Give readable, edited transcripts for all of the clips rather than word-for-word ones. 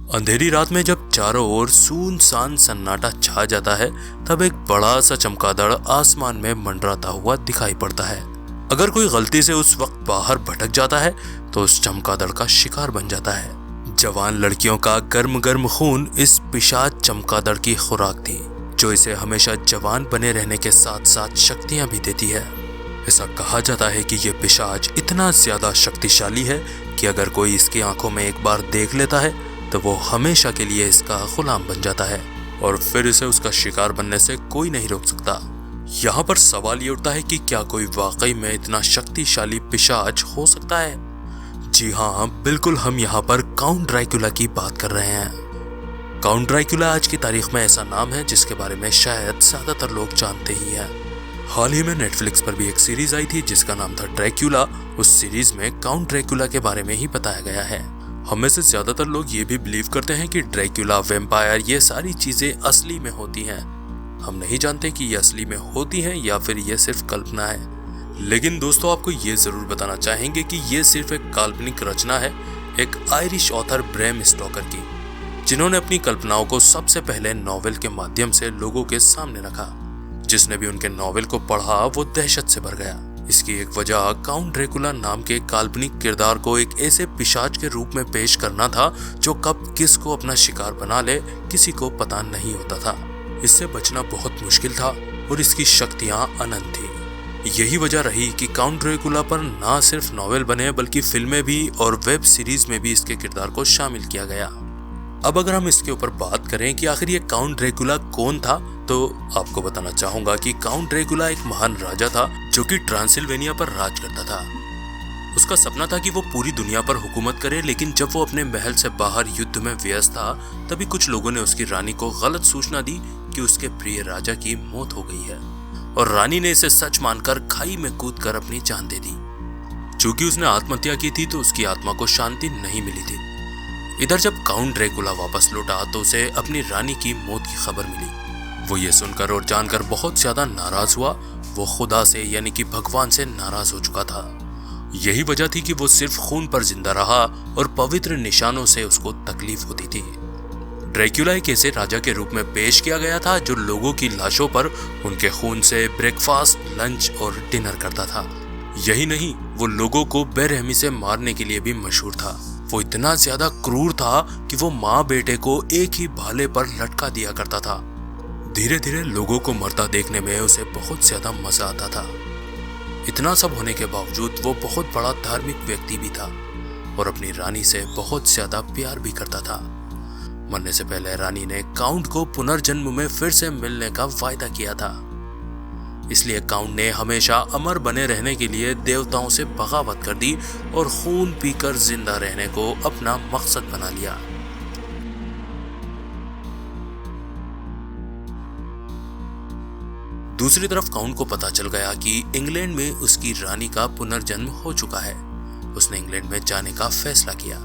अंधेरी रात में जब चारों ओर सुनसान सन्नाटा छा जाता है, तब एक बड़ा सा चमगादड़ आसमान में मंडराता हुआ दिखाई पड़ता है। अगर कोई गलती से उस वक्त बाहर भटक जाता है तो उस चमगादड़ का शिकार बन जाता है। जवान लड़कियों का गर्म गर्म खून इस पिशाच चमगादड़ की खुराक थी, जो इसे हमेशा जवान बने रहने के साथ साथ शक्तियां भी देती है। ऐसा कहा जाता है कि ये पिशाच इतना ज्यादा शक्तिशाली है कि अगर कोई इसकी आंखों में एक बार देख लेता है तो वो हमेशा के लिए इसका गुलाम बन जाता है और फिर इसे उसका शिकार बनने से कोई नहीं रोक सकता। यहाँ पर सवाल ये उठता है कि क्या कोई वाकई में इतना शक्तिशाली पिशाच हो सकता है? जी हाँ, बिल्कुल, हम यहाँ पर काउंट ड्रैकुला की बात कर रहे हैं। काउंट ड्रैकुला आज की तारीख में ऐसा नाम है जिसके बारे में शायद ज्यादातर लोग जानते ही हैं। हाल ही में नेटफ्लिक्स पर भी एक सीरीज आई थी जिसका नाम था ड्रैकुला। उस सीरीज में काउंट ड्रैकुला के बारे में ही बताया गया है। हम में से ज्यादातर लोग ये भी बिलीव करते हैं कि ड्रैकुला, वैम्पायर, ये सारी चीजें असली में होती हैं। हम नहीं जानते कि ये असली में होती हैं या फिर ये सिर्फ कल्पना है। लेकिन दोस्तों, आपको ये जरूर बताना चाहेंगे कि ये सिर्फ एक काल्पनिक रचना है एक आयरिश ऑथर ब्रैम स्टोकर की, जिन्होंने अपनी कल्पनाओं को सबसे पहले नॉवेल के माध्यम से लोगों के सामने रखा। जिसने भी उनके नॉवेल को पढ़ा वो दहशत से भर गया। इसकी एक वजह काउंट ड्रैकुला नाम के काल्पनिक किरदार को एक ऐसे पिशाच के रूप में पेश करना था जो कब किसको अपना शिकार बना ले किसी को पता नहीं होता था। इससे बचना बहुत मुश्किल था और इसकी शक्तियां अनंत थी। यही वजह रही कि काउंट ड्रैकुला पर ना सिर्फ नॉवेल बने बल्कि फिल्में भी और वेब सीरीज में भी इसके किरदार को शामिल किया गया। अब अगर हम इसके ऊपर बात करें कि आखिर ये काउंट ड्रैकुला कौन था, तो आपको बताना चाहूंगा कि काउंट ड्रैकुला एक महान राजा था जो कि ट्रांसिल्वेनिया पर राज करता था। उसका सपना था कि वो पूरी दुनिया पर हुकूमत करे, लेकिन जब वो अपने महल से बाहर युद्ध में व्यस्त था तभी कुछ लोगों ने उसकी रानी को गलत सूचना दी कि उसके प्रिय राजा की मौत हो गई है और रानी ने इसे सच मानकर खाई में कूदकर अपनी जान दे दी। चूंकि उसने आत्महत्या की थी तो उसकी आत्मा को शांति नहीं मिली थी। इधर जब काउंट ड्रैकुला वापस लौटा तो उसे अपनी रानी की मौत की खबर मिली। वो ये सुनकर और जानकर बहुत ज्यादा नाराज हुआ। वो खुदा से यानी कि भगवान से नाराज हो चुका था। यही वजह थी कि वो सिर्फ खून पर जिंदा रहा और पवित्र निशानों से उसको तकलीफ होती थी। ड्रैकुला एक ऐसे राजा के रूप में पेश किया गया था जो लोगों की लाशों पर उनके खून से ब्रेकफास्ट, लंच और डिनर करता था। यही नहीं, वो लोगों को बेरहमी से मारने के लिए भी मशहूर था। वो इतना ज्यादा क्रूर था कि वो माँ बेटे को एक ही भाले पर लटका दिया करता था। धीरे धीरे लोगों को मरता देखने में उसे बहुत ज्यादा मजा आता था। इतना सब होने के बावजूद वो बहुत बड़ा धार्मिक व्यक्ति भी था और अपनी रानी से बहुत ज्यादा प्यार भी करता था। मरने से पहले रानी ने काउंट को पुनर्जन्म में फिर से मिलने का वायदा किया था। इसलिए काउंट ने हमेशा अमर बने रहने के लिए देवताओं से बगावत कर दी और खून पीकर जिंदा रहने को अपना मकसद बना लिया। दूसरी तरफ काउंट को पता चल गया कि इंग्लैंड में उसकी रानी का पुनर्जन्म हो चुका है। उसने इंग्लैंड में जाने का फैसला किया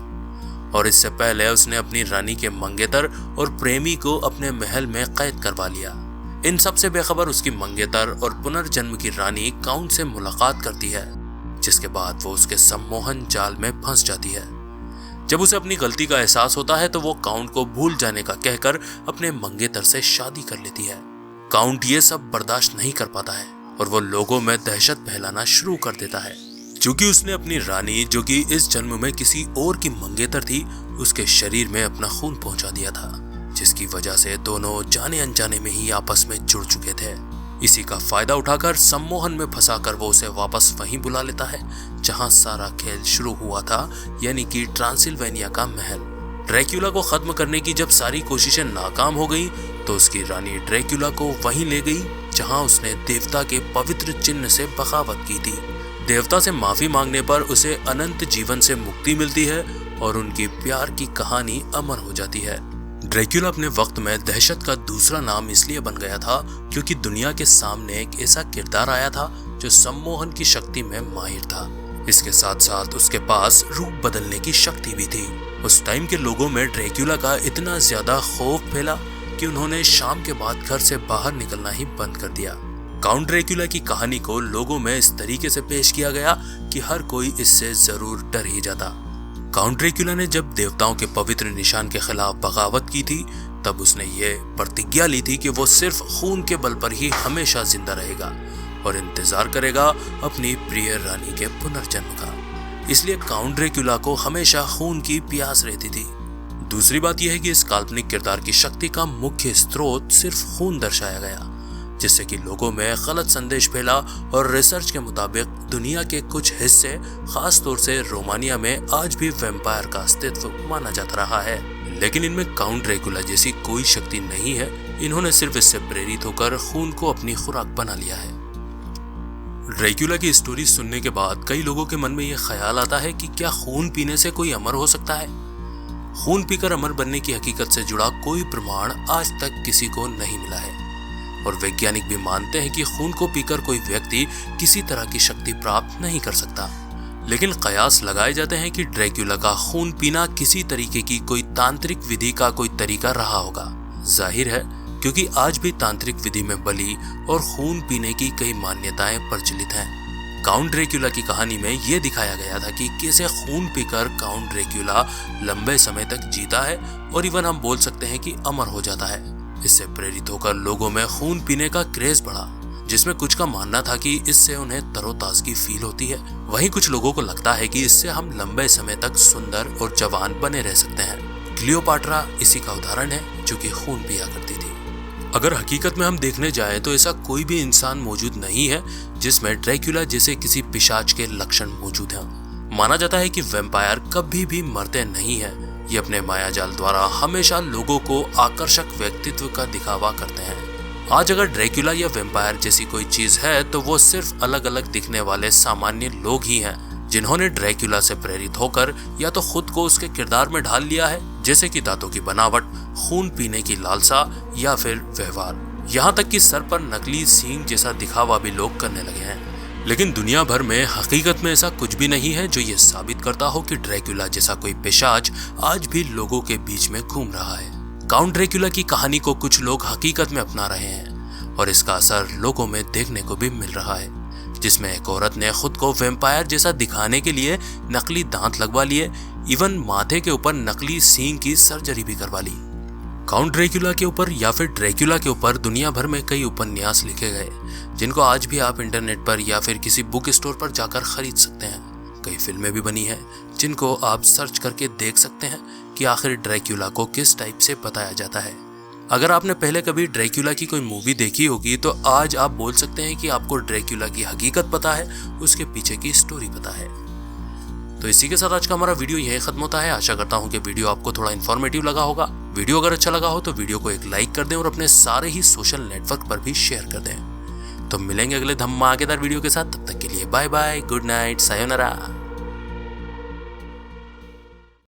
और इससे पहले उसने अपनी रानी के मंगेतर और प्रेमी को अपने महल में कैद करवा लिया। इन सब से बेखबर उसकी मंगेतर और पुनर्जन्म की रानी काउंट से मुलाकात करती है, जिसके बाद वो उसके सम्मोहन जाल में फंस जाती है। जब उसे अपनी गलती का एहसास होता है तो वो काउंट को भूल जाने का कहकर अपने मंगेतर से शादी कर लेती है। काउंट ये सब बर्दाश्त नहीं कर पाता है और वो लोगों में दहशत फैलाना शुरू कर देता है। क्योंकि उसने अपनी रानी, जो कि इस जन्म में किसी और की मंगेतर थी, उसके शरीर में अपना खून पहुंचा दिया था, जिसकी वजह से दोनों जाने अनजाने में ही आपस में जुड़ चुके थे। इसी का फायदा उठाकर सम्मोहन में फंसाकर वो उसे वापस वहीं बुला लेता है जहां सारा खेल शुरू हुआ था, यानी कि ट्रांसिल्वेनिया का महल। ड्रैकुला को खत्म करने की जब सारी कोशिशें नाकाम हो गई तो उसकी रानी ड्रैकुला को वहीं ले गई जहां उसने देवता के पवित्र चिन्ह से बगावत की थी। देवता से माफी मांगने पर उसे अनंत जीवन से मुक्ति मिलती है और उनकी प्यार की कहानी अमर हो जाती है। ड्रैकुला अपने वक्त में दहशत का दूसरा नाम इसलिए बन गया था क्योंकि दुनिया के सामने एक ऐसा किरदार आया था जो सम्मोहन की शक्ति में माहिर था। इसके साथ साथ उसके पास रूप बदलने की शक्ति भी थी। उस टाइम के लोगों में ड्रैकुला का इतना ज्यादा खौफ फैला कि उन्होंने शाम के बाद घर से बाहर निकलना ही बंद कर दिया। काउंट ड्रैकुला की कहानी को लोगों में इस तरीके से पेश किया गया कि हर कोई इससे जरूर डर ही जाता। काउंट ड्रैक्युला ने जब देवताओं के पवित्र निशान के खिलाफ बगावत की थी, तब उसने ये प्रतिज्ञा ली थी कि वो सिर्फ खून के बल पर ही हमेशा जिंदा रहेगा और इंतजार करेगा अपनी प्रिय रानी के पुनर्जन्म का। इसलिए काउंट ड्रैक्युला को हमेशा खून की प्यास रहती थी। दूसरी बात यह है कि इस काल्पनिक किरदार की शक्ति का मुख्य स्रोत सिर्फ खून दर्शाया गया, जिससे कि लोगों में गलत संदेश फैला और रिसर्च के मुताबिक दुनिया के कुछ हिस्से, खास तौर से रोमानिया में आज भी वैम्पायर का अस्तित्व माना जाता रहा है। लेकिन इनमें काउंट ड्रैक्युला जैसी कोई शक्ति नहीं है। इन्होंने सिर्फ इससे प्रेरित होकर खून को अपनी खुराक बना लिया है। ड्रैक्युला की स्टोरी सुनने के बाद कई लोगों के मन में यह ख्याल आता है कि क्या खून पीने से कोई अमर हो सकता है? खून पीकर अमर बनने की हकीकत से जुड़ा कोई प्रमाण आज तक किसी को नहीं मिला है और वैज्ञानिक भी मानते हैं कि खून को पीकर कोई व्यक्ति किसी तरह की शक्ति प्राप्त नहीं कर सकता। लेकिन कयास लगाए जाते हैं कि ड्रैक्युला का खून पीना किसी तरीके की कोई तांत्रिक विधि का कोई तरीका रहा होगा। जाहिर है, क्योंकि आज भी तांत्रिक विधि में बलि और खून पीने की कई मान्यताएं प्रचलित हैं। काउंट ड्रैक्युला की कहानी में यह दिखाया गया था कि कैसे खून पीकर काउंट ड्रैक्युला लंबे समय तक जीता है और इवन हम बोल सकते हैं कि अमर हो जाता है। इससे प्रेरित होकर लोगों में खून पीने का क्रेज बढ़ा, जिसमें कुछ का मानना था कि इससे उन्हें तरोताजगी फील होती है। वहीं कुछ लोगों को लगता है कि इससे हम लंबे समय तक सुंदर और जवान बने रह सकते हैं। क्लियोपाट्रा इसी का उदाहरण है, जो कि खून पिया करती थी। अगर हकीकत में हम देखने जाएं तो ऐसा कोई भी इंसान मौजूद नहीं है जिसमें ड्रैक्युला जैसे किसी पिशाच के लक्षण मौजूद हैं। माना जाता है कि वैम्पायर कभी भी मरते नहीं हैं। ये अपने मायाजाल द्वारा हमेशा लोगों को आकर्षक व्यक्तित्व का दिखावा करते हैं। आज अगर ड्रैक्युला या वैम्पायर जैसी कोई चीज है तो वो सिर्फ अलग अलग दिखने वाले सामान्य लोग ही हैं, जिन्होंने ड्रैक्युला से प्रेरित होकर या तो खुद को उसके किरदार में ढाल लिया है, जैसे कि दांतों की बनावट, खून पीने की लालसा या फिर व्यवहार। यहाँ तक कि सर पर नकली सींग जैसा दिखावा भी लोग करने लगे हैं। लेकिन दुनिया भर में हकीकत में ऐसा कुछ भी नहीं है जो ये साबित करता हो कि ड्रैक्युला जैसा कोई पिशाच आज भी लोगों के बीच में घूम रहा है। काउंट ड्रैक्युला की कहानी को कुछ लोग हकीकत में अपना रहे हैं और इसका असर लोगों में देखने को भी मिल रहा है, जिसमें एक औरत ने खुद को वैम्पायर जैसा दिखाने के लिए नकली दांत लगवा लिए, इवन माथे के ऊपर नकली सींग की सर्जरी भी करवा ली। काउंट ड्रैक्युला के ऊपर या फिर ड्रैक्युला के ऊपर दुनिया भर में कई उपन्यास लिखे गए, जिनको आज भी आप इंटरनेट पर या फिर किसी बुक स्टोर पर जाकर खरीद सकते हैं। कई फिल्में भी बनी हैं, जिनको आप सर्च करके देख सकते हैं कि आखिर ड्रैक्युला को किस टाइप से बताया जाता है। अगर आपने पहले कभी ड्रैक्युला की कोई मूवी देखी होगी तो आज आप बोल सकते हैं कि आपको ड्रैक्युला की हकीकत पता है, उसके पीछे की स्टोरी पता है। तो इसी के साथ आज का हमारा वीडियो यही खत्म होता है। आशा करता हूँ कि वीडियो आपको थोड़ा इन्फॉर्मेटिव लगा होगा। वीडियो अगर अच्छा लगा हो तो वीडियो को एक लाइक कर दें और अपने सारे ही सोशल नेटवर्क पर भी शेयर कर दें। तो मिलेंगे अगले धमाकेदार वीडियो के साथ, तब तक के लिए bye bye, good night, sayonara.